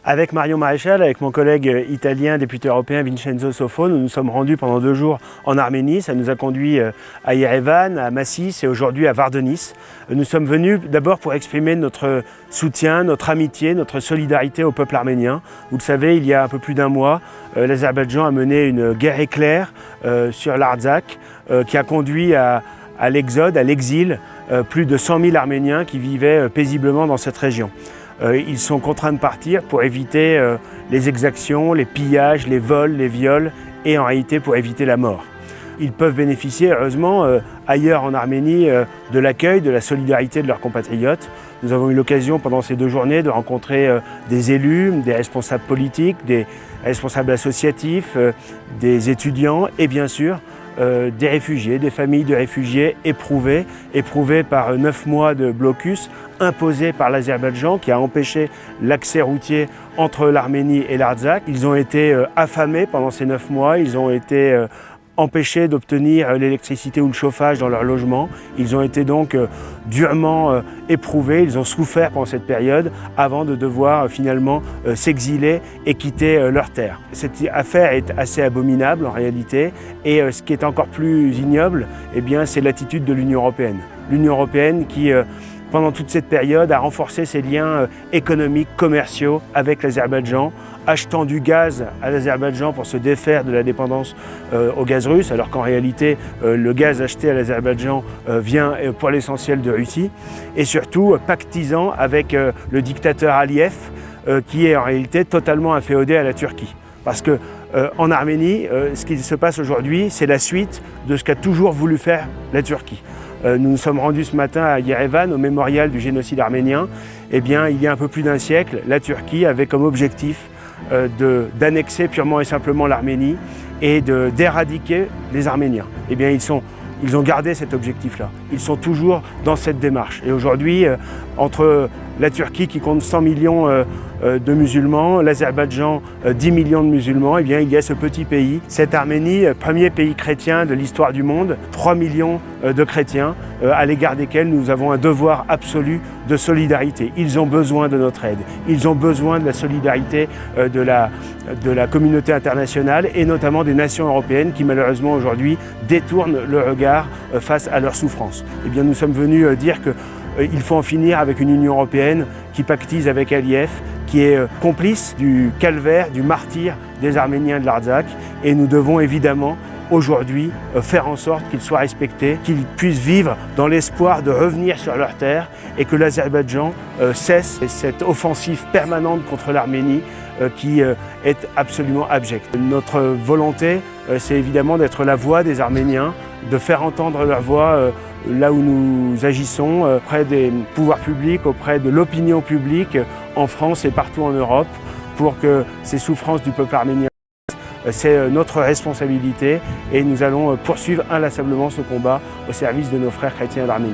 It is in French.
Avec Marion Maréchal, avec mon collègue italien, député européen Vincenzo Sofo, nous nous sommes rendus pendant 2 jours en Arménie. Ça nous a conduit à Yerevan, à Massis et aujourd'hui à Vardenis. Nous sommes venus d'abord pour exprimer notre soutien, notre amitié, notre solidarité au peuple arménien. Vous le savez, il y a un peu plus d'1 mois, l'Azerbaïdjan a mené une guerre éclair sur l'Artsakh qui a conduit à l'exode, à l'exil, plus de 100 000 Arméniens qui vivaient paisiblement dans cette région. Ils sont contraints de partir pour éviter les exactions, les pillages, les vols, les viols et en réalité pour éviter la mort. Ils peuvent bénéficier heureusement ailleurs en Arménie de l'accueil, de la solidarité de leurs compatriotes. Nous avons eu l'occasion pendant ces 2 journées de rencontrer des élus, des responsables politiques, des responsables associatifs, des étudiants et bien sûr des réfugiés, des familles de réfugiés éprouvées par 9 mois de blocus imposés par l'Azerbaïdjan qui a empêché l'accès routier entre l'Arménie et l'Artsakh. Ils ont été affamés pendant ces 9 mois, ils ont été empêchés d'obtenir l'électricité ou le chauffage dans leur logement. Ils ont été donc durement éprouvés, ils ont souffert pendant cette période avant de devoir finalement s'exiler et quitter leur terre. Cette affaire est assez abominable en réalité et ce qui est encore plus ignoble, eh bien, c'est l'attitude de l'Union européenne. L'Union européenne qui pendant toute cette période a renforcé ses liens économiques, commerciaux avec l'Azerbaïdjan, achetant du gaz à l'Azerbaïdjan pour se défaire de la dépendance au gaz russe, alors qu'en réalité le gaz acheté à l'Azerbaïdjan vient pour l'essentiel de Russie, et surtout pactisant avec le dictateur Aliyev qui est en réalité totalement inféodé à la Turquie. Parce que en Arménie, ce qui se passe aujourd'hui, c'est la suite de ce qu'a toujours voulu faire la Turquie. Nous nous sommes rendus ce matin à Yerevan, au mémorial du génocide arménien. Eh bien, il y a un peu plus d'1 siècle, la Turquie avait comme objectif d'annexer purement et simplement l'Arménie et d'éradiquer les Arméniens. Eh bien, ils ont gardé cet objectif-là. Ils sont toujours dans cette démarche. Et aujourd'hui, entre la Turquie qui compte 100 millions de musulmans, l'Azerbaïdjan 10 millions de musulmans, eh bien, il y a ce petit pays, cette Arménie, premier pays chrétien de l'histoire du monde, 3 millions de chrétiens à l'égard desquels nous avons un devoir absolu de solidarité. Ils ont besoin de notre aide, ils ont besoin de la solidarité de la communauté internationale et notamment des nations européennes qui malheureusement aujourd'hui détournent le regard face à leurs souffrances. Eh bien, nous sommes venus dire qu'il faut en finir avec une Union européenne qui pactise avec Aliyev, qui est complice du calvaire, du martyre des Arméniens de l'Artsakh. Et nous devons évidemment aujourd'hui faire en sorte qu'ils soient respectés, qu'ils puissent vivre dans l'espoir de revenir sur leur terre et que l'Azerbaïdjan cesse cette offensive permanente contre l'Arménie qui est absolument abjecte. Notre volonté, c'est évidemment d'être la voix des Arméniens, de faire entendre leur voix là où nous agissons, auprès des pouvoirs publics, auprès de l'opinion publique en France et partout en Europe, pour que ces souffrances du peuple arménien, c'est notre responsabilité et nous allons poursuivre inlassablement ce combat au service de nos frères chrétiens d'Arménie.